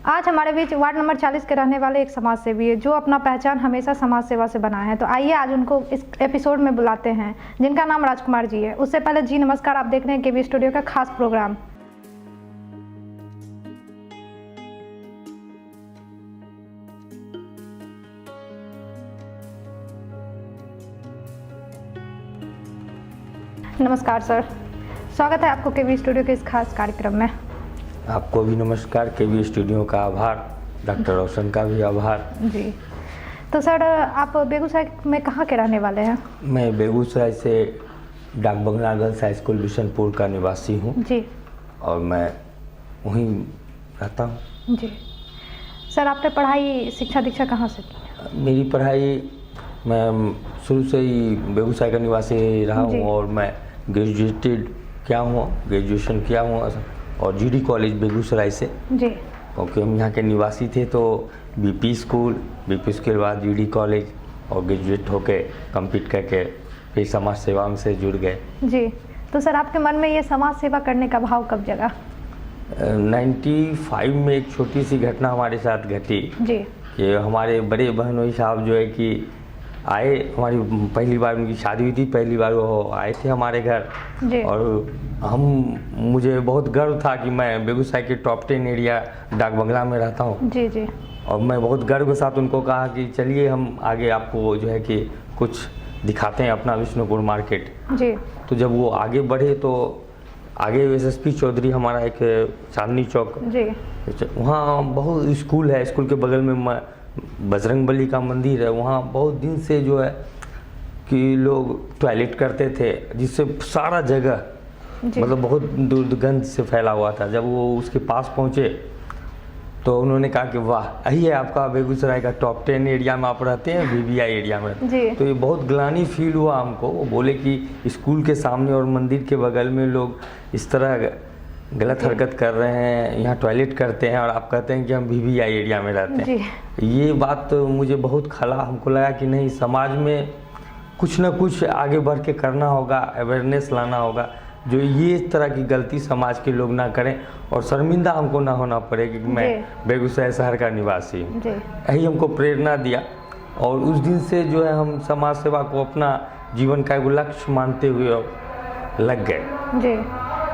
आज हमारे बीच ward number 40 के रहने वाले एक समाज सेवी है जो अपना पहचान हमेशा समाज सेवा से बनाए हैं। तो आइए आज उनको इस एपिसोड में बुलाते हैं, जिनका नाम राजकुमार जी है। उससे पहले जी नमस्कार, आप देख रहे हैं केवी स्टूडियो का खास प्रोग्राम। नमस्कार सर, स्वागत है आपको केवी स्टूडियो के इस खास कार्यक्रम में। आपको भी नमस्कार। केवी स्टूडियो का आभार, डॉक्टर रोशन का भी आभार जी। तो सर, आप बेगूसराय में कहाँ के रहने वाले हैं? मैं बेगूसराय से डाक बंगला गर्ल्स हाई स्कूल बिशनपुर का निवासी हूँ जी, और मैं वहीं रहता हूँ जी। सर, आपने पढ़ाई शिक्षा दीक्षा कहाँ से की? मेरी पढ़ाई, मैं शुरू से ही बेगूसराय का निवासी रहा हूँ और मैं ग्रेजुएशन किया हूँ और जीडी कॉलेज बेगूसराय से जी, क्योंकि हम यहाँ के निवासी थे। तो बीपी स्कूल के बाद जीडी कॉलेज और ग्रेजुएट होके कंप्लीट करके फिर समाज सेवा में से जुड़ गए जी। तो सर, आपके मन में ये समाज सेवा करने का भाव कब जगा? 95 में एक छोटी सी घटना हमारे साथ घटी जी, कि हमारे बड़े बहनोई साहब जो है कि आए, हमारी पहली बार उनकी शादी हुई थी, पहली बार वो आए थे हमारे घर जी। और मुझे बहुत गर्व था कि मैं बेगूसराय के टॉप 10 एरिया डाक बंगला में रहता हूँ। जी, जी। और मैं बहुत गर्व के साथ उनको कहा कि चलिए हम आगे आपको जो है कि कुछ दिखाते हैं अपना विष्णुपुर मार्केट। जी, तो जब वो आगे बढ़े तो आगे एसएसपी चौधरी हमारा एक चांदनी चौक, जी, वहाँ बहुत स्कूल है, स्कूल के बगल में बजरंगबली का मंदिर है। वहाँ बहुत दिन से जो है कि लोग टॉयलेट करते थे, जिससे सारा जगह मतलब बहुत दुर्गंध से फैला हुआ था। जब वो उसके पास पहुँचे तो उन्होंने कहा कि वाह, यही है आपका बेगूसराय का टॉप 10 एरिया में आप रहते हैं, बीबीआई एरिया में। तो ये बहुत ग्लानि फील हुआ हमको। वो बोले कि स्कूल के सामने और मंदिर के बगल में लोग इस तरह गलत हरकत कर रहे हैं, यहाँ टॉयलेट करते हैं और आप कहते हैं कि हम बीबीआई एरिया में रहते हैं। ये बात तो मुझे बहुत खला। हमको लगा कि नहीं, समाज में कुछ ना कुछ आगे बढ़ के करना होगा, अवेयरनेस लाना होगा, जो ये इस तरह की गलती समाज के लोग ना करें और शर्मिंदा हमको ना होना पड़े कि मैं बेगूसराय शहर का निवासी हूँ। यही हमको प्रेरणा दिया और उस दिन से जो है हम समाज सेवा को अपना जीवन का एक लक्ष्य मानते हुए लग गए जी।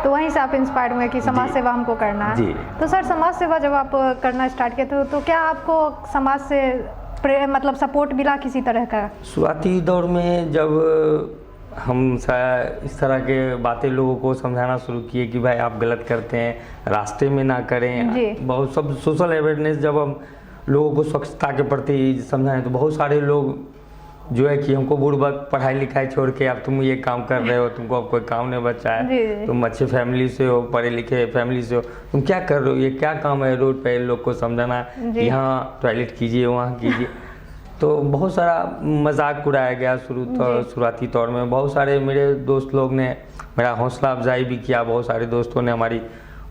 तो वहीं से आप इंस्पायर्ड हुए कि समाज सेवा हमको करना है जी। तो सर, समाज सेवा जब आप करना स्टार्ट किए थे तो क्या आपको समाज से मतलब सपोर्ट मिला किसी तरह का? शुरुआती दौर में जब हम इस तरह के बातें लोगों को समझाना शुरू किए कि भाई आप गलत करते हैं, रास्ते में ना करें, बहुत सब सोशल अवेयरनेस, जब हम लोगों को स्वच्छता के प्रति समझाएं तो बहुत सारे लोग जो है कि हमको बुड़बक, पढ़ाई लिखाई छोड़ के अब तुम ये काम कर रहे हो, तुमको अब कोई काम नहीं बचा है, तुम अच्छे फैमिली से हो, पढ़े लिखे फैमिली से हो, तुम क्या कर रहे हो, ये क्या काम है रोड पे लोग को समझाना, यहाँ टॉयलेट कीजिए, वहाँ कीजिए। तो बहुत सारा मजाक उड़ाया गया शुरुआती तौर में। बहुत सारे मेरे दोस्त लोग ने मेरा हौसला अफजाई भी किया, बहुत सारे दोस्तों ने हमारी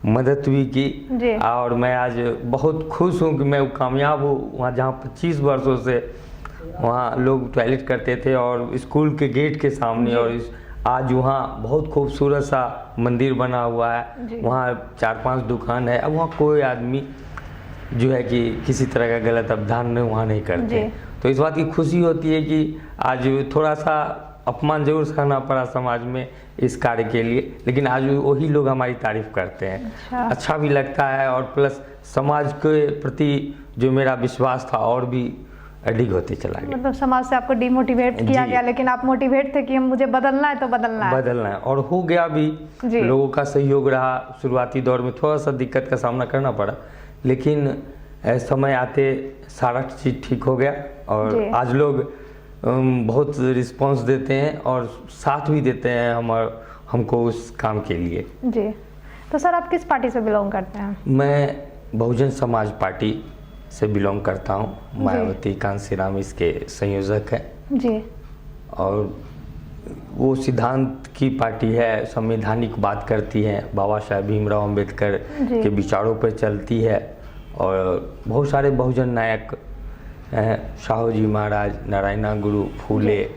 मदद भी की और मैं आज बहुत खुश हूँ कि मैं कामयाब हूँ। वहाँ जहाँ 25 वर्षों से वहाँ लोग टॉयलेट करते थे और स्कूल के गेट के सामने, और आज वहाँ बहुत खूबसूरत सा मंदिर बना हुआ है, वहाँ 4-5 दुकान है। अब वहाँ कोई आदमी जो है कि किसी तरह का गलत अवधान वहाँ नहीं करते। तो इस बात की खुशी होती है कि आज थोड़ा सा अपमान जरूर सहना पड़ा समाज में इस कार्य के लिए, लेकिन आज वही लोग हमारी तारीफ करते हैं। अच्छा भी लगता है और प्लस समाज के प्रति जो मेरा विश्वास था और भी अधिक होते चला गया। मतलब समाज से आपको डिमोटिवेट किया गया, लेकिन आप मोटिवेट थे कि मुझे बदलना है तो बदलना है और हो गया भी। लोगों का सहयोग रहा। शुरुआती दौर में थोड़ा सा दिक्कत का सामना करना पड़ा, लेकिन समय आते सारा चीज़ ठीक हो गया और आज लोग बहुत रिस्पांस देते हैं और साथ भी देते हैं हमको उस काम के लिए जी। तो सर, आप किस पार्टी से बिलोंग करते हैं? मैं बहुजन समाज पार्टी से बिलोंग करता हूँ। मायावती कांसीराम इसके संयोजक है जी। और वो सिद्धांत की पार्टी है, संवैधानिक बात करती है, बाबा साहेब भीमराव अंबेडकर के विचारों पर चलती है और बहुत सारे बहुजन नायक साहू जी महाराज, नारायणा गुरु, फूले,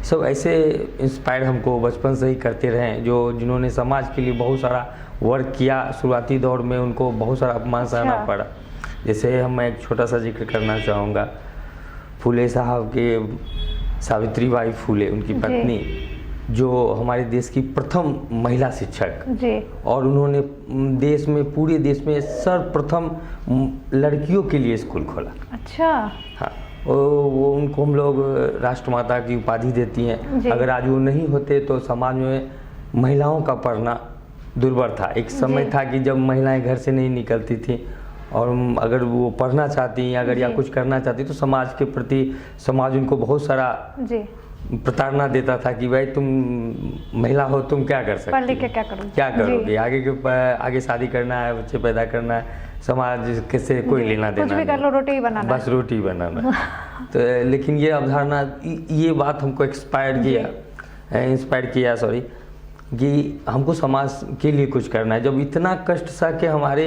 सब ऐसे इंस्पायर हमको बचपन से ही करते रहे, जिन्होंने समाज के लिए बहुत सारा वर्क किया। शुरुआती दौर में उनको बहुत सारा अपमान सहना पड़ा, जैसे मैं एक छोटा सा जिक्र करना चाहूँगा, फूले साहब के, सावित्रीबाई फूले उनकी पत्नी, जो हमारे देश की प्रथम महिला शिक्षक जी, और उन्होंने देश में, पूरे देश में सर्वप्रथम लड़कियों के लिए स्कूल खोला। अच्छा। हाँ, वो उनको हम लोग राष्ट्रमाता की उपाधि देती हैं। अगर आज वो नहीं होते तो समाज में महिलाओं का पढ़ना दुर्भर था। एक समय था कि जब महिलाएं घर से नहीं निकलती थी और अगर वो पढ़ना चाहती अगर या कुछ करना चाहती तो समाज के प्रति समाज उनको बहुत सारा प्रताड़ना देता था कि भाई तुम महिला हो, तुम क्या कर सकते, पढ़ लिख के क्या करोगे, आगे शादी करना है, बच्चे पैदा करना है, समाज किससे कोई लेना देना, कुछ भी कर लो, रोटी बनाना, बस रोटी बनाना। तो लेकिन ये अवधारणा, ये बात हमको इंस्पायर किया कि हमको समाज के लिए कुछ करना है। जब इतना कष्ट सह के हमारे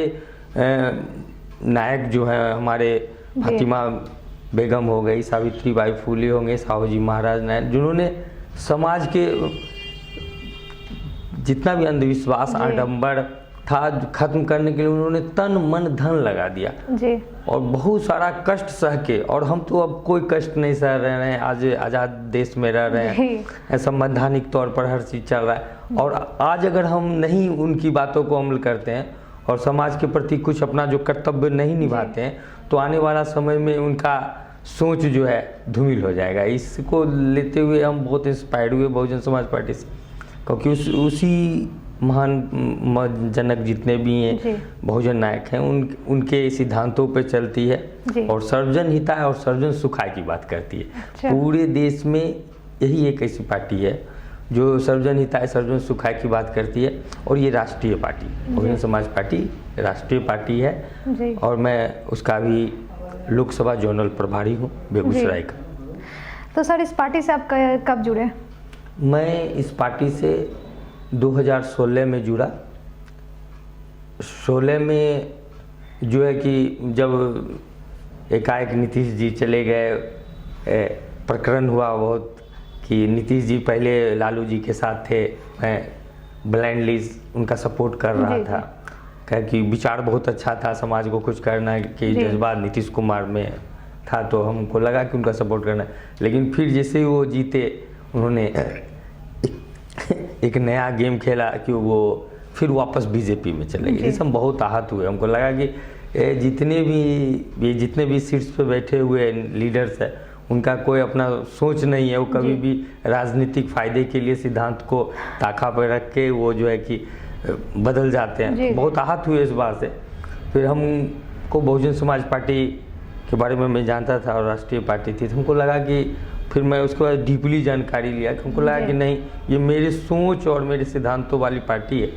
नायक जो हैं, हमारे फातिमा बेगम हो गई, सावित्रीबाई फूले होंगे, साहू जी महाराज नायक, जिन्होंने समाज के जितना भी अंधविश्वास, आडंबर था खत्म करने के लिए उन्होंने तन मन धन लगा दिया जी, और बहुत सारा कष्ट सह के। और हम तो अब कोई कष्ट नहीं सह रहे हैं, आज आज़ाद देश में रह रहे हैं, संवैधानिक तौर पर हर चीज़ चल रहा है। और आज अगर हम नहीं उनकी बातों को अमल करते हैं और समाज के प्रति कुछ अपना जो कर्तव्य नहीं निभाते हैं तो आने वाला समय में उनका सोच जो है धूमिल हो जाएगा। इसको लेते हुए हम बहुत इंस्पायर्ड हुए बहुजन समाज पार्टी से, क्योंकि उसी महान जनक जितने भी हैं बहुजन नायक हैं उनके सिद्धांतों पे चलती है और सर्वजन हिताय और सर्वजन सुखाय की बात करती है। अच्छा। पूरे देश में यही एक ऐसी पार्टी है जो सर्वजन हिताय सर्वजन सुखाय की बात करती है, और ये राष्ट्रीय पार्टी बहुजन समाज पार्टी राष्ट्रीय पार्टी है और मैं उसका भी लोकसभा जोनल प्रभारी हूँ बेगूसराय का। तो सर इस पार्टी से आप कब जुड़े? मैं इस पार्टी से 2016 में जुड़ा। 16 में जो है कि जब एकाएक नीतीश जी चले गए, प्रकरण हुआ बहुत कि नीतीश जी पहले लालू जी के साथ थे, मैं ब्लाइंडली उनका सपोर्ट कर रहा था, क्योंकि विचार बहुत अच्छा था, समाज को कुछ करना के जज्बात नीतीश कुमार में था, तो हमको लगा कि उनका सपोर्ट करना है। लेकिन फिर जैसे ही वो जीते उन्होंने एक नया गेम खेला कि वो फिर वापस बीजेपी में चले गए, जिससे हम बहुत आहत हुए। हमको लगा कि जितने भी सीट्स पे बैठे हुए लीडर्स हैं उनका कोई अपना सोच नहीं है, वो कभी भी राजनीतिक फायदे के लिए सिद्धांत को ताका पर रख के वो जो है कि बदल जाते हैं। बहुत आहत हुए इस बात से। फिर हमको बहुजन समाज पार्टी के बारे में मैं जानता था और राष्ट्रीय पार्टी थी, तो हमको लगा कि फिर मैं उसके बाद डीपली जानकारी लिया कि हमको लगा कि नहीं, ये मेरी सोच और मेरे सिद्धांतों वाली पार्टी है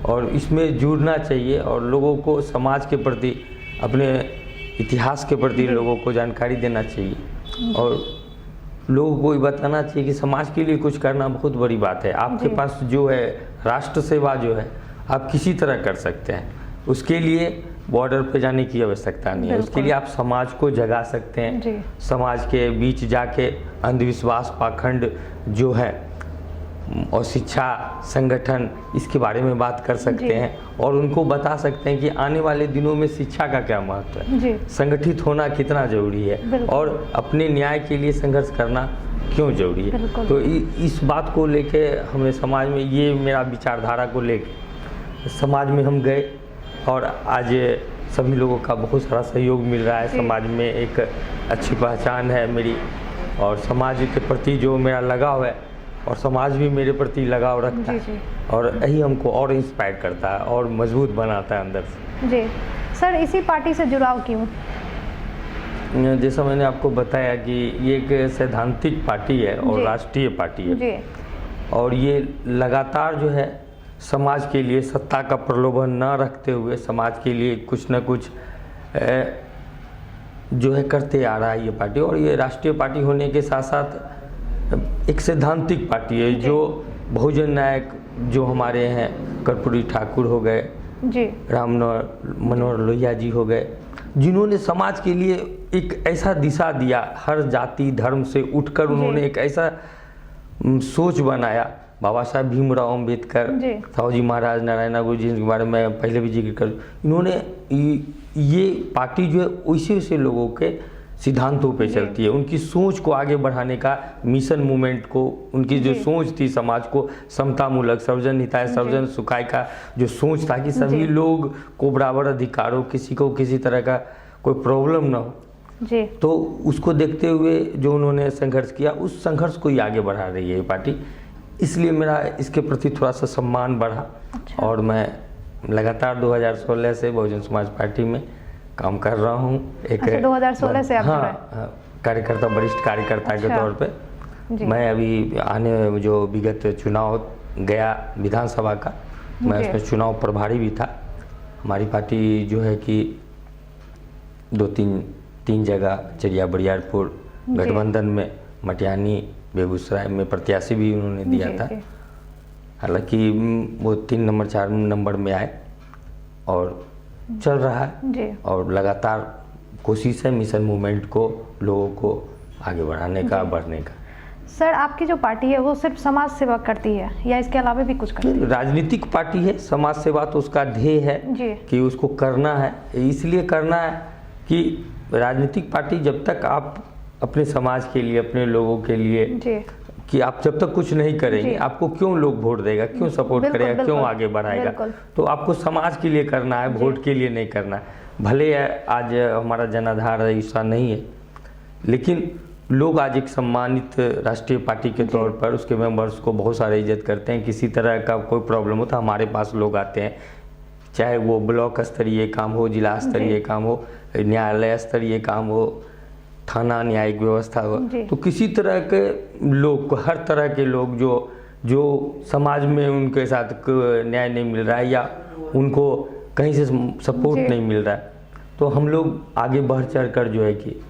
और इसमें जुड़ना चाहिए और लोगों को समाज के प्रति, अपने इतिहास के प्रति लोगों को जानकारी देना चाहिए और लोगों को ये बताना चाहिए कि समाज के लिए कुछ करना बहुत बड़ी बात है। आपके पास जो है राष्ट्र सेवा जो है आप किसी तरह कर सकते हैं, उसके लिए बॉर्डर पे जाने की आवश्यकता नहीं है, उसके लिए आप समाज को जगा सकते हैं, समाज के बीच जाके अंधविश्वास, पाखंड जो है और शिक्षा संगठन, इसके बारे में बात कर सकते हैं और उनको बता सकते हैं कि आने वाले दिनों में शिक्षा का क्या महत्व है, संगठित होना कितना जरूरी है और अपने न्याय के लिए संघर्ष करना क्यों जरूरी है। तो इस बात को लेके हमें समाज में, ये मेरा विचारधारा को लेके समाज में हम गए और आज सभी लोगों का बहुत सारा सहयोग मिल रहा है। समाज में एक अच्छी पहचान है मेरी और समाज के प्रति जो मेरा लगाव है और समाज भी मेरे प्रति लगाव रखता है और यही हमको और इंस्पायर करता है और मजबूत बनाता है अंदर से। जी सर, इसी पार्टी से जुड़ाव क्यों? जैसा मैंने आपको बताया कि ये एक सैद्धांतिक पार्टी है और राष्ट्रीय पार्टी है और ये लगातार जो है समाज के लिए सत्ता का प्रलोभन न रखते हुए समाज के लिए कुछ न कुछ जो है करते आ रहा है ये पार्टी। और ये राष्ट्रीय पार्टी होने के साथ साथ एक सैद्धांतिक पार्टी है जो बहुजन नायक जो हमारे हैं, कर्पूरी ठाकुर हो गए, राम मनोहर लोहिया जी हो गए, जिन्होंने समाज के लिए एक ऐसा दिशा दिया, हर जाति धर्म से उठकर उन्होंने एक ऐसा सोच बनाया। बाबा साहब भीमराव अम्बेडकर, साहू जी महाराज, नारायण गुरु जी के बारे में पहले भी जिक्र कर, इन्होंने ये पार्टी जो है वैसे वैसे लोगों के सिद्धांतों पे चलती है, उनकी सोच को आगे बढ़ाने का, मिशन मूवमेंट को, उनकी जो सोच थी समाज को समतामूलक, सर्वजन हिताय सर्वजन सुखाय का जो सोच था कि सभी लोग को बराबर अधिकार हो, किसी को किसी तरह का कोई प्रॉब्लम ना हो जी, तो उसको देखते हुए जो उन्होंने संघर्ष किया, उस संघर्ष को ही आगे बढ़ा रही है ये पार्टी। इसलिए मेरा इसके प्रति थोड़ा सा सम्मान बढ़ा। अच्छा। और मैं लगातार 2016 से बहुजन समाज पार्टी में काम कर रहा हूँ। एक 2016 से आप हाँ, कार्यकर्ता, वरिष्ठ कार्यकर्ता के तौर पे मैं अभी आने जो विगत चुनाव गया विधानसभा का, मैं उसमें चुनाव प्रभारी भी था। हमारी पार्टी जो है कि 2-3 जगह चरिया बरियारपुर गठबंधन में, मटियानी बेगूसराय में प्रत्याशी भी उन्होंने दिया था। हालांकि वो 3 नंबर 4 नंबर में आए और चल रहा है और लगातार कोशिश है मिशन मूवमेंट को, लोगों को आगे बढ़ाने का, बढ़ने का। सर, आपकी जो पार्टी है वो सिर्फ समाज सेवा करती है या इसके अलावा भी कुछ करती है? राजनीतिक पार्टी है, समाज सेवा तो उसका ध्येय है कि उसको करना है। इसलिए करना है कि राजनीतिक पार्टी जब तक आप अपने समाज के लिए, अपने लोगों के लिए, कि आप जब तक कुछ नहीं करेंगे आपको क्यों लोग वोट देगा, क्यों सपोर्ट करेगा, क्यों आगे बढ़ाएगा? तो आपको समाज के लिए करना है, वोट के लिए नहीं करना है। भले आज हमारा जनाधार ऐसा नहीं है, लेकिन लोग आज एक सम्मानित राष्ट्रीय पार्टी के तौर पर उसके मेंबर्स को बहुत सारे इज्जत करते हैं। किसी तरह का कोई प्रॉब्लम हो तो हमारे पास लोग आते हैं, चाहे वो ब्लॉक स्तरीय काम हो, जिला स्तरीय काम हो, न्यायालय स्तरीय काम हो, थाना न्यायिक व्यवस्था हो, तो किसी तरह के लोग को, हर तरह के लोग जो समाज में उनके साथ न्याय नहीं मिल रहा है या उनको कहीं से सपोर्ट नहीं मिल रहा है, तो हम लोग आगे बढ़ चढ़ कर जो है कि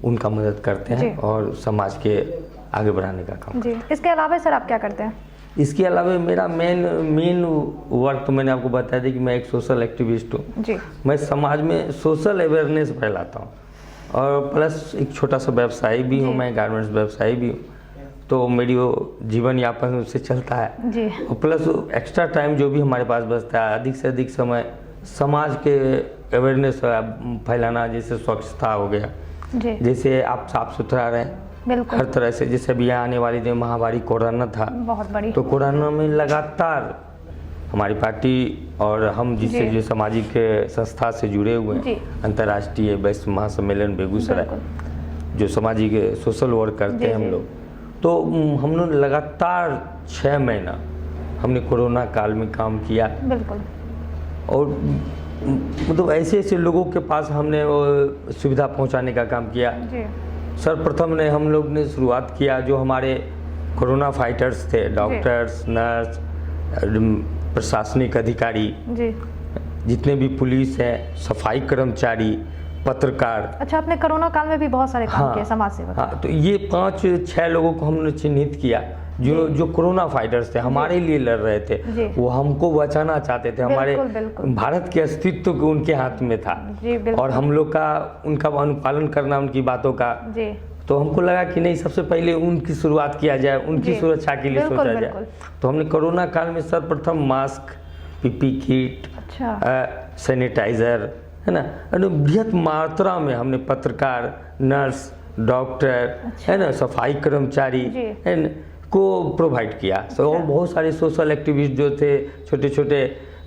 उनका मदद करते हैं और समाज के आगे बढ़ाने का काम। इसके अलावा सर आप क्या करते हैं? इसके अलावा मेरा मेन वर्क तो मैंने आपको बताया था कि मैं एक सोशल एक्टिविस्ट हूँ। मैं समाज में सोशल अवेयरनेस फैलाता हूँ और प्लस एक छोटा सा व्यवसायी भी हूँ, मैं गारमेंट्स व्यवसायी भी हूँ, तो मेरी वो जीवन यापन उससे चलता है। और प्लस एक्स्ट्रा टाइम जो भी हमारे पास बचता है, अधिक से अधिक समय समाज के अवेयरनेस फैलाना, जैसे स्वच्छता हो गया, जैसे आप साफ सुथरा रहें हर तरह से। जैसे अभी आने वाली जो महामारी कोरोना था, बहुत बड़ी, तो कोरोना में लगातार हमारी पार्टी और हम जिससे जो सामाजिक संस्था से जुड़े हुए हैं, अंतर्राष्ट्रीय वैश्व महासम्मेलन बेगूसराय, जो सामाजिक सोशल वर्क करते हैं हम लोग, तो हम लोग लगातार 6 महीना हमने कोरोना काल में काम किया। और मतलब ऐसे ऐसे लोगों के पास हमने सुविधा पहुंचाने का काम किया। सर्वप्रथम ने हम लोग ने शुरुआत किया, जो हमारे कोरोना फाइटर्स थे, डॉक्टर्स, नर्स, प्रशासनिक अधिकारी, जितने भी पुलिस है, सफाई कर्मचारी, पत्रकार। अच्छा, आपने कोरोना काल में भी बहुत सारे काम किए समाज सेवा। हाँ, तो ये 5-6 लोगों को हमने चिन्हित किया जो कोरोना फाइटर्स थे, हमारे लिए लड़ रहे थे, वो हमको बचाना चाहते थे। हमारे भारत के अस्तित्व को उनके हाथ में था और हम लोग का उनका अनुपालन करना, उनकी बातों का। तो हमको लगा कि नहीं, सबसे पहले उनकी शुरुआत किया जाए, उनकी सुरक्षा के लिए सोचा जाए। तो हमने कोरोना काल में सर्वप्रथम मास्क, पीपी किट, सैनिटाइजर, है ना, बृहत मात्रा में हमने पत्रकार, नर्स, डॉक्टर, है ना, सफाई कर्मचारी है ना, को प्रोवाइड किया। और बहुत सारे सोशल एक्टिविस्ट जो थे, छोटे छोटे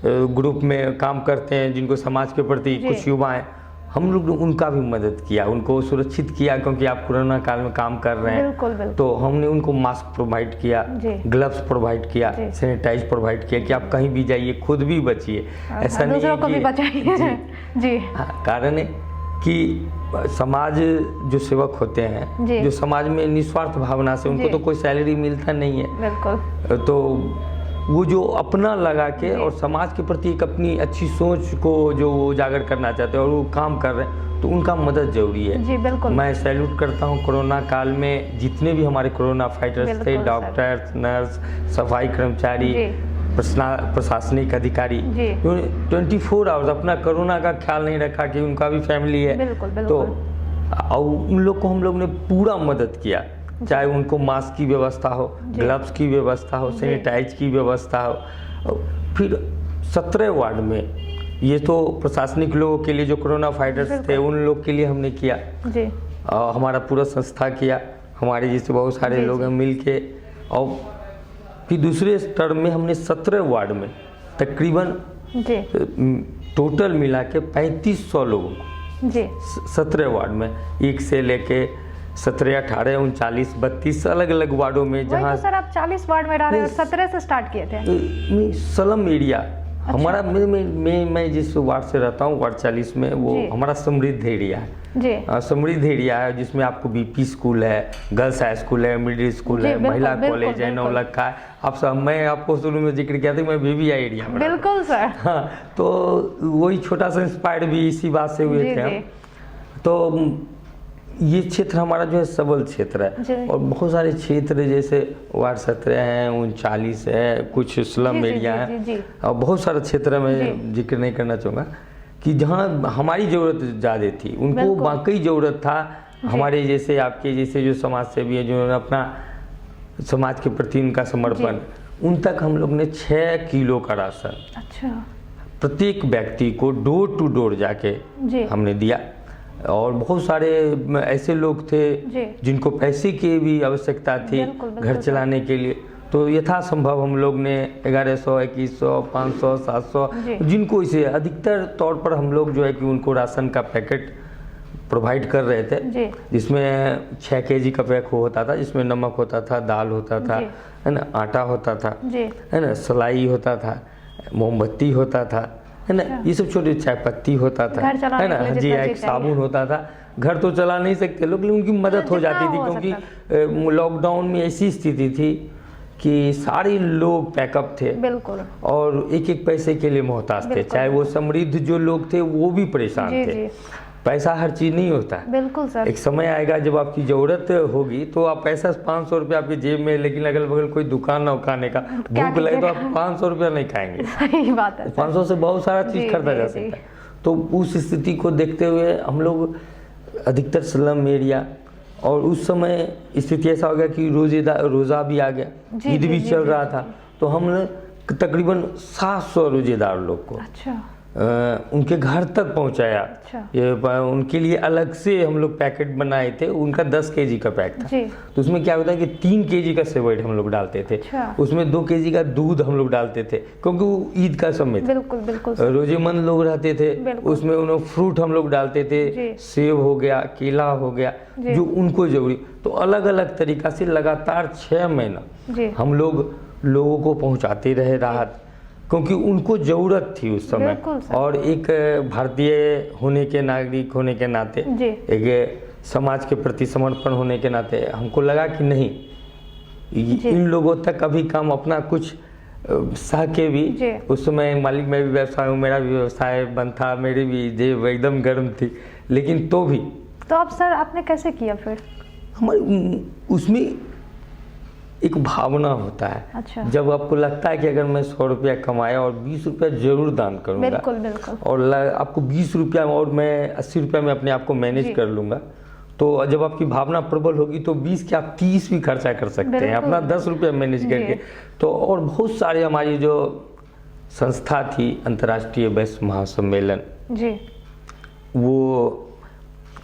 ग्रुप में काम करते हैं, जिनको समाज के प्रति कुछ युवाएं, हम लोग उनका भी मदद किया, उनको सुरक्षित किया, क्योंकि आप कोरोना काल में काम कर रहे हैं। तो हमने उनको मास्क प्रोवाइड किया, ग्लव्स प्रोवाइड किया, सैनिटाइज प्रोवाइड किया कि आप कहीं भी जाइए खुद भी बचिए, ऐसा नहीं है कि कारण है कि समाज जो सेवक होते हैं, जो समाज में निस्वार्थ भावना से, उनको तो कोई सैलरी मिलता नहीं है, तो वो जो अपना लगा के और समाज के प्रति एक अपनी अच्छी सोच को जो उजागर करना चाहते हैं और वो काम कर रहे हैं, तो उनका मदद जरूरी है। मैं सैल्यूट करता हूँ कोरोना काल में जितने भी हमारे कोरोना फाइटर्स थे, डॉक्टर्स, नर्स, सफाई कर्मचारी, प्रशासनिक अधिकारी, 24 आवर्स अपना कोरोना का ख्याल नहीं रखा कि उनका भी फैमिली है। तो और उन लोग को हम लोग ने पूरा मदद किया, चाहे उनको मास्क की व्यवस्था हो, ग्लव्स की व्यवस्था हो, सैनिटाइज की व्यवस्था हो। फिर 17 वार्ड में ये तो प्रशासनिक लोगों के लिए जो कोरोना फाइटर्स थे उन लोग के लिए हमने किया जी। हमारा पूरा संस्था किया, हमारे जैसे बहुत सारे लोग हैं मिल के। और फिर दूसरे टर्म में हमने 17 वार्ड में तकरीबन टोटल मिला के 3500 लोगों को जी 17 वार्ड में, 1 से लेके 17, 18, 39, 32 अलग अलग वार्डों में। जहाँ तो सर आप 40 वार्ड में रह रहे हैं, 17 से स्टार्ट किए थे? स्लम एरिया हमारा, मैं जिस वार्ड से रहता हूँ वार्ड 40 में, वो हमारा समृद्ध एरिया है जी। समृद्ध एरिया है जिसमें आपको बीपी स्कूल है, गर्ल्स हाई स्कूल है, मिडिल स्कूल है, महिला कॉलेज है, नौलखा है। आप सब, मैं आपको शुरू में जिक्र किया था मैं बीबीआ एरिया में। बिल्कुल सर। हाँ, तो वही छोटा सा इंस्पायर्ड भी इसी बात से हुए थे हम। तो ये क्षेत्र हमारा जो है सबल क्षेत्र है, और बहुत सारे क्षेत्र जैसे वार्ड 17 है, 39 है, कुछ स्लम एरिया है, और बहुत सारे क्षेत्र में जिक्र नहीं करना चाहूँगा कि जहाँ हमारी ज़रूरत ज़्यादा थी, उनको वाकई ज़रूरत था। हमारे जैसे आपके जैसे जो समाज सेवी है, जिन्होंने अपना समाज के प्रति उनका समर्पण, उन तक हम लोग ने 6 किलो का राशन प्रत्येक व्यक्ति को डोर टू डोर जाके हमने दिया। और बहुत सारे ऐसे लोग थे जिनको पैसे की भी आवश्यकता थी घर चलाने के लिए, तो यथासंभव हम लोग ने 1100, 2100, 500, 700 जिनको इसे अधिकतर तौर पर हम लोग जो है कि उनको राशन का पैकेट प्रोवाइड कर रहे थे, जिसमें 6 केजी का पैक होता था, जिसमें नमक होता था, दाल होता था, है ना, आटा होता था, है ना, सलाई होता था, मोमबत्ती होता था, है ना, ये सब छोटे, चाय पत्ती होता था, है ना जी, एक साबुन होता था। घर तो चला नहीं सकते लोग, लेकिन उनकी मदद हो जाती थी, क्योंकि लॉकडाउन में ऐसी स्थिति थी कि सारे लोग पैकअप थे बिल्कुल, और एक एक पैसे के लिए मोहताज थे। चाहे वो समृद्ध जो लोग थे वो भी परेशान थे। पैसा हर चीज नहीं होता, बिल्कुल सर। एक समय आएगा जब आपकी जरूरत होगी तो आप पैसा 500 रुपया आपकी जेब में, लेकिन अगल बगल कोई दुकान ना खाने का, भूख लगे तो आप 500 रुपया नहीं खाएंगे। सही बात है, 500 से बहुत सारा चीज खरीदा जा सकता है। तो उस स्थिति को देखते हुए हम लोग अधिकतर स्लम एरिया, और उस समय स्थिति ऐसा हो गया कि रोजा भी आ गया, ईद भी चल रहा था, तो हमने तकरीबन 700 रोजेदार लोग को उनके घर तक पहुंचाया। ये उनके लिए अलग से हम लोग पैकेट बनाए थे, उनका 10 केजी का पैक था। तो उसमें क्या होता है कि 3 केजी का सेवइड हम लोग डालते थे, उसमें 2 केजी का दूध हम लोग डालते थे, क्योंकि वो ईद का समय था। बिल्कुल बिल्कुल, रोजेमंद लोग रहते थे, उसमें उन्हें फ्रूट हम लोग डालते थे, सेब हो गया, केला हो गया, जो उनको जरूरी। तो अलग अलग तरीका से लगातार 6 महीना हम लोग लोगों को पहुँचाते रहे राहत, क्योंकि उनको ज़रूरत थी उस समय। और एक भारतीय होने के, नागरिक होने के नाते, एक समाज के प्रति समर्पण होने के नाते हमको लगा कि नहीं, इन लोगों तक अभी काम अपना कुछ सह के भी। उस समय मालिक मैं भी व्यवसाय हूँ, मेरा भी व्यवसाय बंद था, मेरी भी जेब एकदम गर्म थी, लेकिन तो भी। तो अब सर आपने कैसे किया फिर? हमारे उसमें एक भावना होता है, जब आपको लगता है कि अगर मैं 100 रुपया कमाया और 20 रुपया जरूर दान करूंगा, बिल्कुल बिल्कुल, और आपको 20 रुपया और मैं 80 रुपया में अपने आप को मैनेज कर लूंगा, तो जब आपकी भावना प्रबल होगी तो 20 के आप 30 भी खर्चा कर सकते हैं अपना 10 रुपया मैनेज करके। तो और बहुत सारे हमारी जो संस्था थी अंतर्राष्ट्रीय वैश्य महासम्मेलन, वो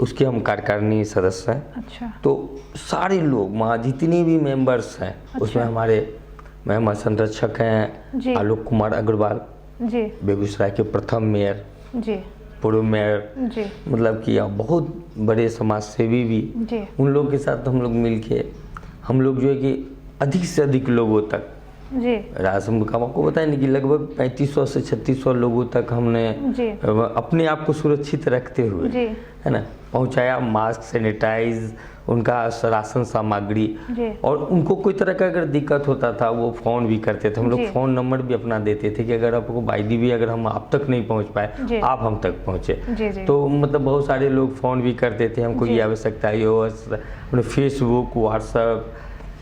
उसके हम कार्यकारिणी सदस्य हैं। तो सारे लोग वहाँ जितने भी मेंबर्स हैं, उसमें हमारे महिला संरक्षक हैं आलोक कुमार अग्रवाल, बेगूसराय के प्रथम मेयर, पूर्व मेयर, मतलब कि बहुत बड़े समाज सेवी भी, उन लोगों के साथ हम लोग मिलके हम लोग जो है कि अधिक से अधिक लोगों तक राशन का, आपको बताया नहीं कि लगभग 3500 से 3600 लोगों तक हमने अपने आप को सुरक्षित रखते हुए, है ना, पहुंचाया। मास्क, सैनिटाइज, उनका राशन सामग्री, और उनको कोई तरह का अगर दिक्कत होता था वो फ़ोन भी करते थे। हम लोग फ़ोन नंबर भी अपना देते थे कि अगर आपको बाइदी भी अगर हम आप तक नहीं पहुंच पाए, आप हम तक पहुंचे। तो मतलब बहुत सारे लोग फ़ोन भी करते थे, हमको ये आवश्यकता है, अपने फेसबुक, व्हाट्सएप,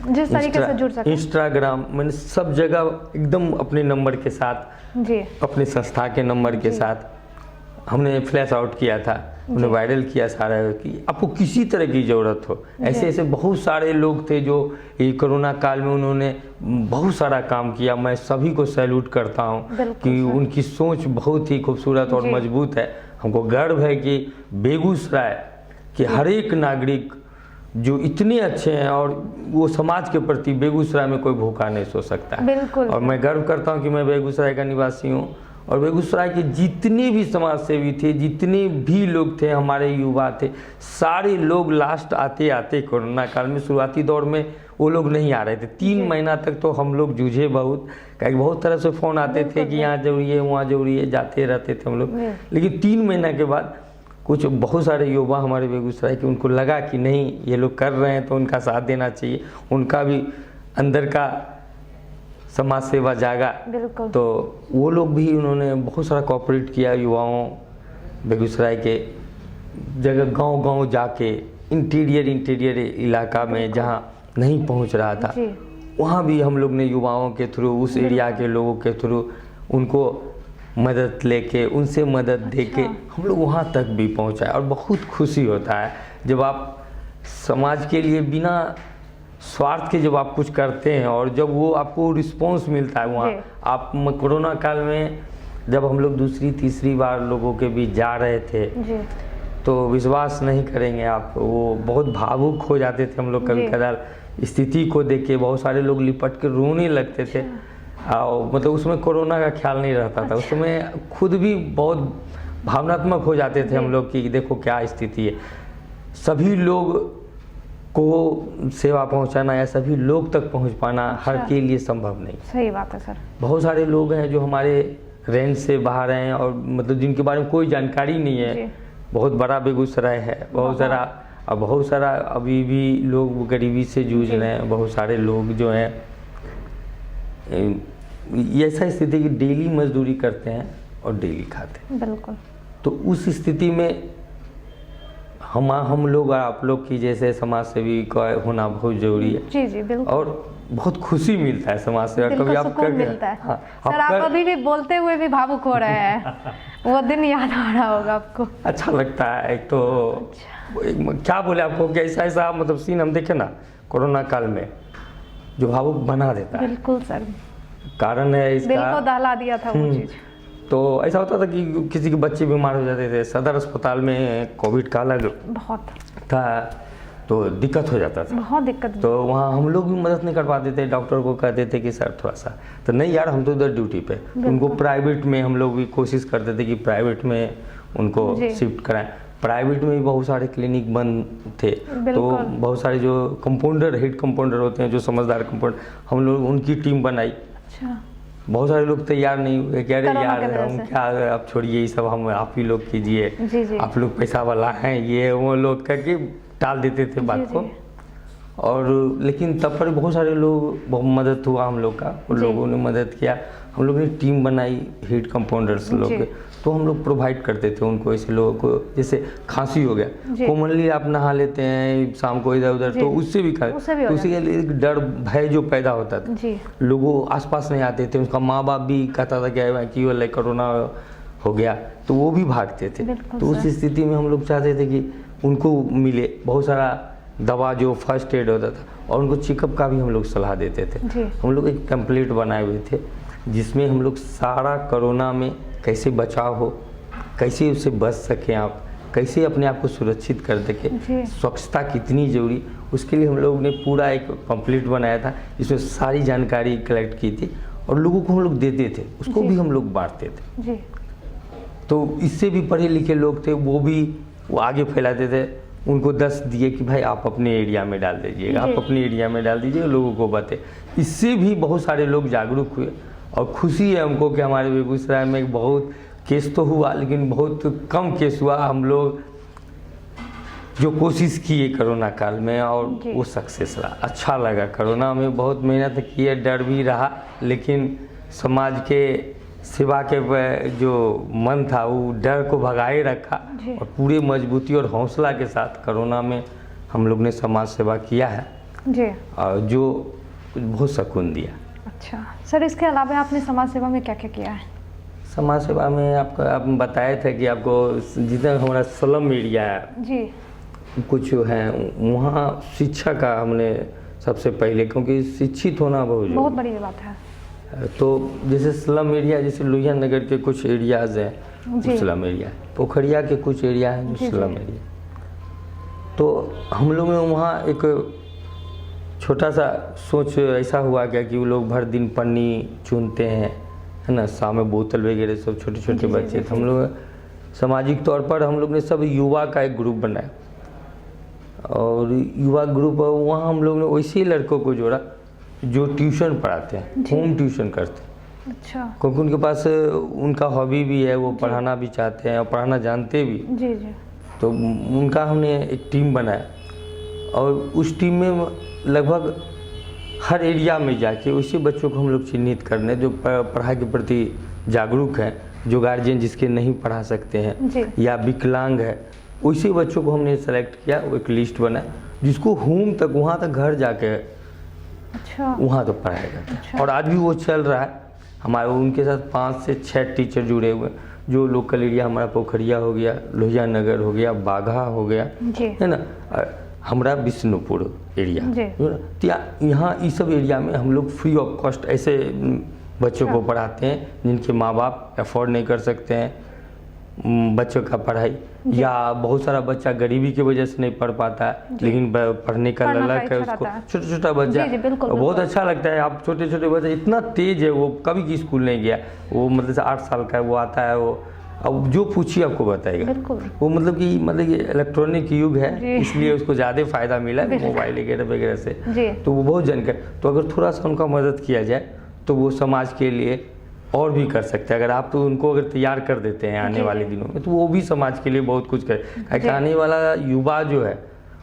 जिस तरीके से जुड़ सकते, इंस्टाग्राम, मैंने सब जगह एकदम अपने नंबर के साथ, अपने संस्था के नंबर के साथ हमने फ्लैश आउट किया था, उन्हें वायरल किया सारा कि आपको किसी तरह की ज़रूरत हो। ऐसे ऐसे बहुत सारे लोग थे जो ये कोरोना काल में उन्होंने बहुत सारा काम किया। मैं सभी को सैल्यूट करता हूँ कि उनकी सोच बहुत ही खूबसूरत और मजबूत है। हमको गर्व है कि बेगूसराय के हर एक नागरिक जो इतने अच्छे हैं और वो समाज के प्रति बेगूसराय में कोई भूखा नहीं सो सकता है। और मैं गर्व करता हूँ कि मैं बेगूसराय का निवासी हूँ और बेगूसराय के जितने भी समाज सेवी थे, जितने भी लोग थे, हमारे युवा थे, सारे लोग लास्ट आते आते कोरोना काल में शुरुआती दौर में वो लोग नहीं आ रहे थे। 3 महीना तक तो हम लोग जूझे बहुत, क्योंकि बहुत तरह से फ़ोन आते थे कि यहाँ जरूरी है, वहाँ जरूरी है, जाते रहते थे हम लोग। लेकिन 3 महीना के बाद कुछ बहुत सारे युवा हमारे बेगूसराय के, उनको लगा कि नहीं ये लोग कर रहे हैं तो उनका साथ देना चाहिए, उनका भी अंदर का समाज सेवा जागा। तो वो लोग भी उन्होंने बहुत सारा कोऑपरेट किया युवाओं बेगूसराय के जगह, गांव-गांव जाके इंटीरियर इलाका में जहां नहीं पहुंच रहा था वहां भी हम लोग ने युवाओं के थ्रू, उस एरिया के लोगों के थ्रू उनको मदद लेके, उनसे मदद देके हम लोग वहाँ तक भी पहुँचाए। और बहुत खुशी होता है जब आप समाज के लिए बिना स्वार्थ के जब आप कुछ करते हैं और जब वो आपको रिस्पॉन्स मिलता है वहाँ। आप कोरोना काल में जब हम लोग दूसरी तीसरी बार लोगों के बीच जा रहे थे तो विश्वास नहीं करेंगे आप, वो बहुत भावुक हो जाते थे हम लोग कभी कदार स्थिति को देख के। बहुत सारे लोग लिपट के रोने लगते थे। मतलब उसमें कोरोना का ख्याल नहीं रहता था, उसमें खुद भी बहुत भावनात्मक हो जाते थे हम लोग कि देखो क्या स्थिति है। सभी लोग को सेवा पहुंचाना या सभी लोग तक पहुंच पाना हर के लिए संभव नहीं। सही बात है सर। बहुत सारे लोग हैं जो हमारे रेंज से बाहर हैं और मतलब जिनके बारे में कोई जानकारी नहीं है। बहुत बड़ा बेगूसराय है, बहुत सारा अभी भी लोग गरीबी से जूझ रहे हैं। बहुत सारे लोग जो हैं ऐसा स्थिति कि डेली मजदूरी करते हैं और डेली खाते हैं। बिल्कुल। तो उस स्थिति में हम लोग और आप लोग की जैसे समाज सेवी का होना बहुत जरूरी है। जी बिल्कुल। और बहुत खुशी मिलता है समाज सेवा कभी आप कर मिलता है। हाँ, सर आप अभी भी बोलते हुए भी भावुक हो रहे हैं। वो दिन याद आ रहा होगा आपको। अच्छा लगता है। एक तो क्या बोले आपको कि ऐसा मतलब सीन हम देखे ना कोरोना काल में जो भावुक बना देता है। बिल्कुल सर। कारण है इसका, दिल को दहला दिया था वो चीज। तो ऐसा होता था कि किसी के बच्चे बीमार हो जाते थे, सदर अस्पताल में कोविड का अलग बहुत था तो दिक्कत हो जाता था, बहुत दिक्कत। तो वहाँ हम लोग भी मदद नहीं कर पाते थे। डॉक्टर को कहते थे कि सर थोड़ा सा, तो नहीं यार हम तो उधर ड्यूटी पे, उनको प्राइवेट में हम लोग भी कोशिश करते थे कि प्राइवेट में उनको शिफ्ट कराएं। प्राइवेट में भी बहुत सारे क्लिनिक बंद थे, तो बहुत सारे जो कंपाउंडर, हेड कंपाउंडर होते हैं, जो समझदार कंपाउंडर, हम लोग उनकी टीम बनाई। अच्छा। बहुत सारे लोग तैयार नहीं हुए, कह रहे यार हम क्या, अब छोड़िए ये सब, हम आप ही लोग कीजिए, आप लोग पैसा वाला हैं, ये वो लोग करके टाल देते थे बात को। और लेकिन तब पर बहुत सारे लोग, बहुत मदद हुआ हम लोग का, उन लोगों ने मदद किया। हम लोग ने टीम बनाई हेड कंपाउंडर्स लोग, तो हम लोग प्रोवाइड करते थे उनको, ऐसे लोगों को जैसे खांसी हो गया, कॉमनली आप नहा लेते हैं शाम को इधर उधर, तो उससे भी तो उसके लिए एक डर भय जो पैदा होता था, लोगों आसपास नहीं आते थे। उसका माँ बाप भी कहता था कि वो कोरोना हो गया, तो वो भी भागते थे। तो उस स्थिति में हम लोग चाहते थे कि उनको मिले बहुत सारा दवा जो फर्स्ट एड होता था, और उनको चेकअप का भी हम लोग सलाह देते थे। हम लोग एक टेम्पलेट बनाए हुए थे जिसमें हम लोग सारा कोरोना में कैसे बचाव हो, कैसे उससे बच सकें आप, कैसे अपने आप को सुरक्षित कर सकें, स्वच्छता कितनी जरूरी, उसके लिए हम लोग ने पूरा एक पम्पलेट बनाया था जिसमें सारी जानकारी कलेक्ट की थी और लोगों को हम लोग देते थे, उसको भी हम लोग बांटते थे। तो इससे भी पढ़े लिखे लोग थे, वो आगे फैलाते थे। उनको 10 दिए कि भाई आप अपने एरिया में डाल दीजिएगा, आप अपने एरिया में डाल दीजिएगा, लोगों को बातें। इससे भी बहुत सारे लोग जागरूक हुए और खुशी है हमको कि हमारे बेगूसराय में बहुत केस तो हुआ लेकिन बहुत कम केस हुआ। हम लोग जो कोशिश किए कोरोना काल में और वो सक्सेस रहा, अच्छा लगा। कोरोना में बहुत मेहनत किए, डर भी रहा, लेकिन समाज के सेवा के जो मन था वो डर को भगाए रखा और पूरे मजबूती और हौसला के साथ कोरोना में हम लोग ने समाज सेवा किया है और जो बहुत सुकून दिया। अच्छा सर, इसके अलावा आपने समाज सेवा में क्या क्या किया है? समाज सेवा में आपको आप बताए थे कि आपको जितना हमारा स्लम एरिया है जी, कुछ है वहाँ शिक्षा का हमने सबसे पहले, क्योंकि शिक्षित होना बहुत बड़ी बात है। तो जैसे स्लम एरिया, जैसे लोहिया नगर के कुछ एरियाज हैं स्लम एरिया, पोखरिया के कुछ एरिया हैं जो स्लम एरिया। तो हम लोग ने वहाँ एक छोटा सा सोच ऐसा हुआ क्या कि वो लोग भर दिन पन्नी चुनते हैं, है ना, शाम में बोतल वगैरह सब छोटे छोटे बच्चे। तो हम लोग सामाजिक तौर पर हम लोग ने सब युवा का एक ग्रुप बनाया और युवा ग्रुप वहाँ हम लोग ने वैसे ही लड़कों को जोड़ा जो ट्यूशन पढ़ाते हैं, होम ट्यूशन करते हैं। अच्छा। क्योंकि उनके पास उनका हॉबी भी है, वो पढ़ाना भी चाहते हैं और पढ़ाना जानते भी। जी जी। तो उनका हमने एक टीम बनाया और उस टीम में लगभग हर एरिया में जाके उसी बच्चों को हम लोग चिन्हित करने जो पढ़ाई के प्रति जागरूक हैं, जो गार्जियन जिसके नहीं पढ़ा सकते हैं या विकलांग है, उसी बच्चों को हमने सेलेक्ट किया। वो एक लिस्ट बना जिसको होम तक, वहाँ तक घर जाके वहाँ तो पढ़ाया जाता है। और आज भी वो चल रहा है। हमारे उनके साथ 5 से 6 टीचर जुड़े हुए हैं जो लोकल एरिया हमारा पोखरिया हो गया, लोहिया नगर हो गया, बाघा हो गया, है ना, हमारा विष्णुपुर एरिया। यहाँ इस सब एरिया में हम लोग फ्री ऑफ कॉस्ट ऐसे बच्चों को पढ़ाते हैं जिनके माँ बाप अफोर्ड नहीं कर सकते हैं बच्चों का पढ़ाई, या बहुत सारा बच्चा गरीबी की वजह से नहीं पढ़ पाता है लेकिन पढ़ने का ललक है उसको। छोटा छोटा बच्चा बहुत अच्छा लगता है। आप छोटे छोटे बच्चे इतना तेज है, वो कभी स्कूल नहीं गया, वो मतलब 8 साल का है, वो आता है, वो अब जो पूछिए आपको बताएगा। वो मतलब कि ये इलेक्ट्रॉनिक युग है इसलिए उसको ज़्यादा फायदा मिला है मोबाइल वगैरह वगैरह से। तो वो बहुत जानकार, तो अगर थोड़ा सा उनका मदद किया जाए तो वो समाज के लिए और भी कर सकते हैं। अगर आप तो उनको अगर तैयार कर देते हैं आने वाले दिनों में तो वो भी समाज के लिए बहुत कुछ करे। आने वाला युवा जो है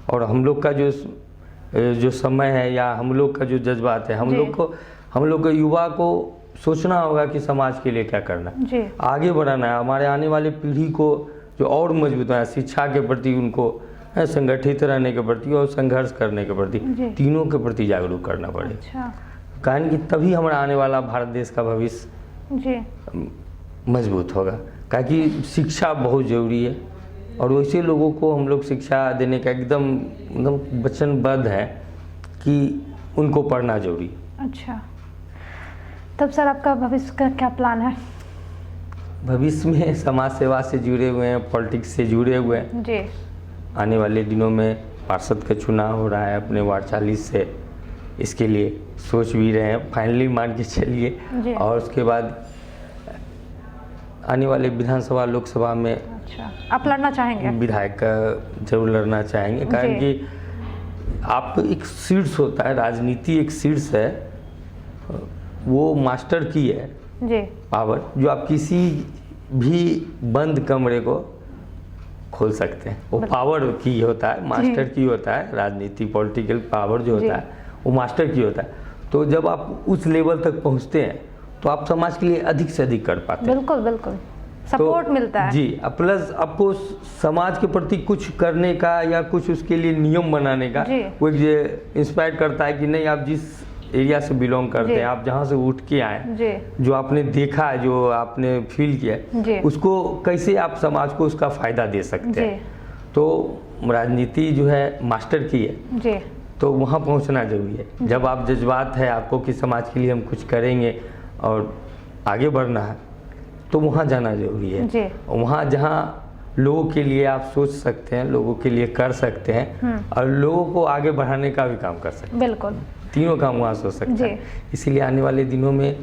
और हम लोग का जो समय है या हम लोग का जो जज्बात है, हम लोग को युवा को सोचना होगा कि समाज के लिए क्या करना है, आगे बढ़ाना है, हमारे आने वाली पीढ़ी को जो और मजबूत बनाना, शिक्षा के प्रति उनको संगठित रहने के प्रति और संघर्ष करने के प्रति, तीनों के प्रति जागरूक करना पड़ेगा। कारण कि तभी हमारा आने वाला भारत देश का भविष्य मजबूत होगा। क्योंकि शिक्षा बहुत ज़रूरी है और वैसे लोगों को हम लोग शिक्षा देने का एकदम वचनबद्ध है कि उनको पढ़ना जरूरी है। अच्छा, तब सर आपका भविष्य का क्या प्लान है? भविष्य में समाज सेवा से जुड़े हुए हैं, पॉलिटिक्स से जुड़े हुए हैं जी। आने वाले दिनों में पार्षद का चुनाव हो रहा है अपने वार्ड 40 से, इसके लिए सोच भी रहे हैं, फाइनली मान के चलिए। और उसके बाद आने वाले विधानसभा लोकसभा में आप लड़ना चाहेंगे? विधायक का जरूर लड़ना चाहेंगे। कारण कि आप एक सीट्स होता है, राजनीति एक सीट्स है, वो मास्टर की है जी पावर, जो आप किसी भी बंद कमरे को खोल सकते हैं। वो पावर की होता है, मास्टर की होता है। राजनीति पॉलिटिकल पावर जो होता है वो मास्टर की होता है। तो जब आप उस लेवल तक पहुंचते हैं तो आप समाज के लिए अधिक से अधिक कर पाते हैं। बिल्कुल बिल्कुल सपोर्ट मिलता है जी। प्लस आपको समाज के प्रति कुछ करने का या कुछ उसके लिए नियम बनाने का वो इंस्पायर करता है कि नहीं, आप जिस एरिया से बिलोंग करते हैं, आप जहाँ से उठ के आए, जो आपने देखा है, जो आपने फील किया, उसको कैसे आप समाज को उसका फायदा दे सकते हैं। तो राजनीति जो है मास्टर की है जी। तो वहाँ पहुँचना जरूरी है। जब आप जज्बात है आपको कि समाज के लिए हम कुछ करेंगे और आगे बढ़ना है तो वहाँ जाना जरूरी है। वहाँ जहाँ लोगों के लिए आप सोच सकते हैं, लोगों के लिए कर सकते हैं और लोगों को आगे बढ़ाने का भी काम कर सकते हैं। बिल्कुल, तीनों काम वहाँ सोच सकते हैं। इसीलिए आने वाले दिनों में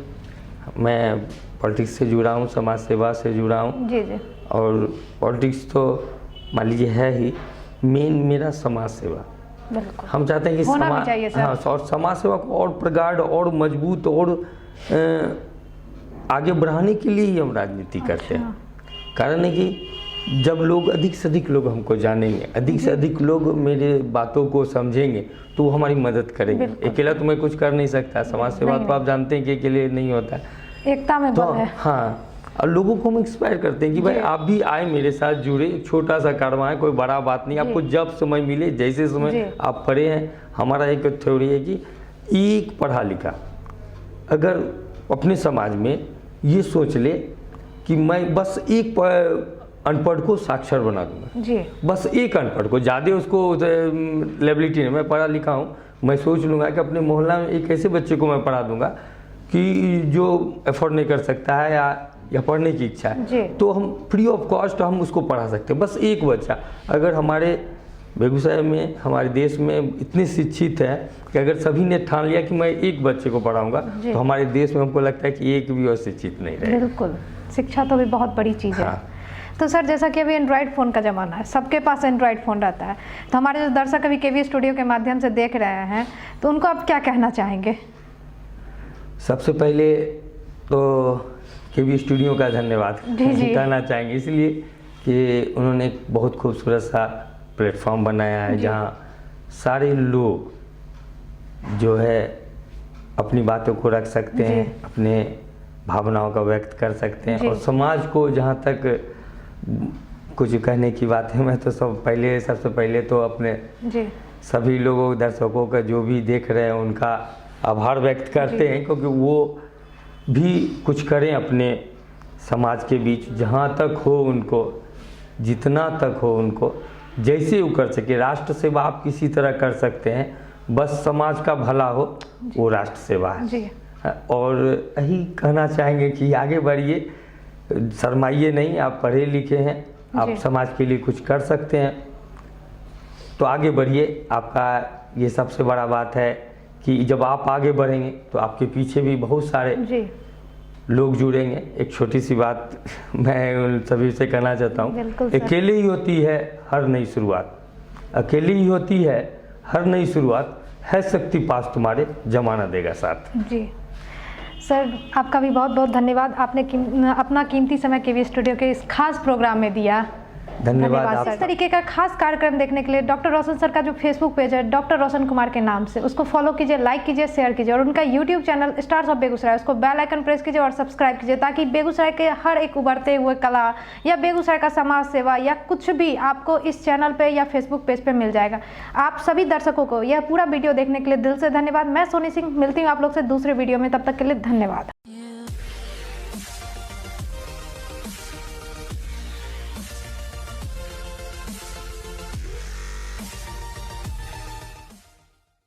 मैं पॉलिटिक्स से जुड़ा हूँ, समाज सेवा से जुड़ा हूँ जी जी। और पॉलिटिक्स तो मान लीजिए है ही, मेन मेरा समाज सेवा। हम चाहते हैं कि और समाज सेवा को और प्रगाढ़ और मजबूत और आगे बढ़ाने के लिए ही हम राजनीति करते हैं। कारण है कि जब लोग अधिक से अधिक लोग हमको जानेंगे, अधिक से अधिक लोग मेरे बातों को समझेंगे तो वो हमारी मदद करेंगे। अकेला तो मैं कुछ कर नहीं सकता। समाज सेवा तो आप जानते हैं कि अकेले नहीं होता, एकता में बल है। हाँ, और लोगों को हम इंस्पायर करते हैं कि भाई आप भी आए, मेरे साथ जुड़े, एक छोटा सा कारवां है, कोई बड़ा बात नहीं। आपको जब समय मिले, जैसे समय आप पढ़े हैं, हमारा एक थ्योरी है कि एक पढ़ा लिखा अगर अपने समाज में ये सोच ले कि मैं बस एक अनपढ़ को साक्षर बना दूंगा जी। बस एक अनपढ़ को, ज़्यादा उसको लेबिलिटी नहीं, मैं पढ़ा लिखा हूँ, मैं सोच लूँगा कि अपने मोहल्ला में एक ऐसे बच्चे को मैं पढ़ा दूंगा कि जो अफोर्ड नहीं कर सकता है या पढ़ने की इच्छा है, तो हम फ्री ऑफ कॉस्ट हम उसको पढ़ा सकते हैं। बस एक बच्चा, अगर हमारे बेगूसराय में, हमारे देश में इतने शिक्षित है कि अगर सभी ने ठान लिया कि मैं एक बच्चे को पढ़ाऊंगा, तो हमारे देश में हमको लगता है कि एक भी अशिक्षित नहीं रहेगा। बिल्कुल, शिक्षा तो भी बहुत बड़ी चीज़ है। हाँ। तो सर, जैसा कि अभी एंड्रॉयड फ़ोन का ज़माना है, सबके पास एंड्रॉयड फ़ोन रहता है, तो हमारे जो दर्शक अभी केवी स्टूडियो के माध्यम से देख रहे हैं, तो उनको आप क्या कहना चाहेंगे? सबसे पहले तो केवी स्टूडियो का धन्यवाद कहना चाहेंगे, इसलिए कि उन्होंने एक बहुत खूबसूरत सा प्लेटफॉर्म बनाया है जहाँ सारे लोग जो है अपनी बातों को रख सकते हैं, अपने भावनाओं का व्यक्त कर सकते हैं, और समाज को जहाँ तक कुछ कहने की बात है, मैं तो सबसे पहले तो अपने सभी लोगों, दर्शकों का जो भी देख रहे हैं उनका आभार व्यक्त करते हैं, क्योंकि वो भी कुछ करें अपने समाज के बीच, जहाँ तक हो उनको, जितना तक हो उनको, जैसे वो कर सके। राष्ट्र सेवा आप किसी तरह कर सकते हैं, बस समाज का भला हो, वो राष्ट्र सेवा है। और यही कहना चाहेंगे कि आगे बढ़िए, शर्माइए नहीं, आप पढ़े लिखे हैं, आप समाज के लिए कुछ कर सकते हैं, तो आगे बढ़िए। आपका ये सबसे बड़ा बात है कि जब आप आगे बढ़ेंगे तो आपके पीछे भी बहुत सारे लोग जुड़ेंगे। एक छोटी सी बात मैं उन सभी से कहना चाहता हूँ, अकेले ही होती है हर नई शुरुआत, अकेले ही होती है हर नई शुरुआत, है शक्ति पास तुम्हारे, जमाना देगा साथ। जी सर, आपका भी बहुत बहुत धन्यवाद, आपने अपना कीमती समय केवी स्टूडियो के इस खास प्रोग्राम में दिया। धन्यवाद। इस तरीके का खास कार्यक्रम देखने के लिए डॉक्टर रोशन सर का जो फेसबुक पेज है डॉक्टर रोशन कुमार के नाम से, उसको फॉलो कीजिए, लाइक कीजिए, शेयर कीजिए, और उनका YouTube channel stars of Begusarai, उसको बेल आइकन प्रेस कीजिए और सब्सक्राइब कीजिए, ताकि बेगूसराय के हर एक उभरते हुए कला या बेगूसराय का समाज सेवा या कुछ भी आपको इस चैनल पे या फेसबुक पेज पे मिल जाएगा। आप सभी दर्शकों को यह पूरा वीडियो देखने के लिए दिल से धन्यवाद। मैं सोनी सिंह मिलती हूँ आप लोग से दूसरे वीडियो में, तब तक के लिए धन्यवाद।